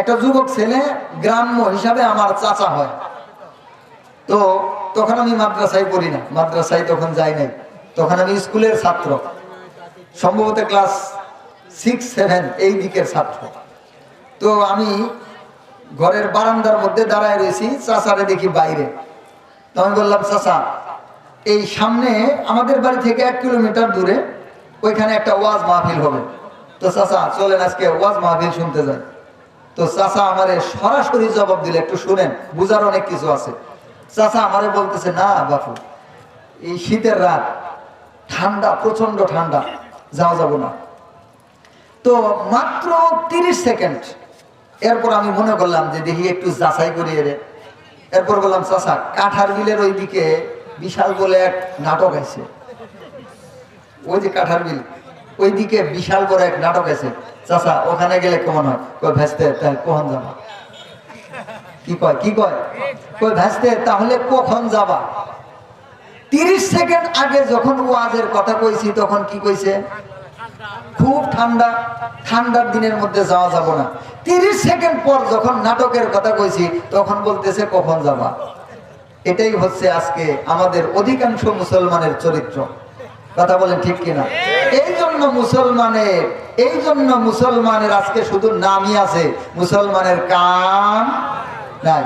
একটা যুবক ছেলে গ্রাম্য হিসাবে আমার চাচা হয়। তো তখন আমি মাদ্রাসায় পড়ি না, মাদ্রাসায় তখন যাই নাই, তখন আমি স্কুলের ছাত্র, সম্ভবত ক্লাস 6-7 এই দিকের ছাত্র। তো আমি ঘরের বারান্দার মধ্যে দাঁড়ায় রয়েছি, চাচারে দেখি বাইরে। তো আমি বললাম, চাচা এই সামনে আমাদের বাড়ি থেকে 1 কিলোমিটার দূরে ওইখানে একটা ওয়াজ মাহফিল হবে, তো চাচা চলেন আজকে ওয়াজ মাহফিল শুনতে যাই। তো চাচা আমারে সরাসরি জবাব দিলে, একটু শুনেন, বুঝার অনেক কিছু আছে। চাচা আমারে বলতেছে, না বাপু, এই শীতের রাত, ঠান্ডা, প্রচন্ড ঠান্ডা, যাওয়া যাব না। তো মাত্র 30 সেকেন্ড, এরপর আমি মনে করলাম যে দেখি একটু যাচাই করিয়ে রে। এরপর বললাম, চাচা কাঠার বিলের ওইদিকে বিশাল বলে এক নাটক আছে, ওই যে কাঠার বিল ওইদিকে বিশাল বড় এক নাটক আছে, চাচা ওখানে গেলে কেমন হয়? কই ভেস্তে তাহলে কখন যাবা? কি কয় কই ভেস্তে তাহলে কখন যাবা? 30 সেকেন্ড আগে যখন ওয়াজের কথা কইছি তখন কি কইছে? খুব ঠান্ডা, ঠান্ডার দিনের মধ্যে যাওয়া যাব না। 30 সেকেন্ড পর যখন নাটকের কথা কইছি তখন বলতেছে কখন যাবা। এটাই হচ্ছে আজকে আমাদের অধিকাংশ মুসলমানের চরিত্র। কথা বলেন ঠিক কিনা? এই জন্য মুসলমানের আজকে শুধু নামই আছে, মুসলমানের কাম নাই।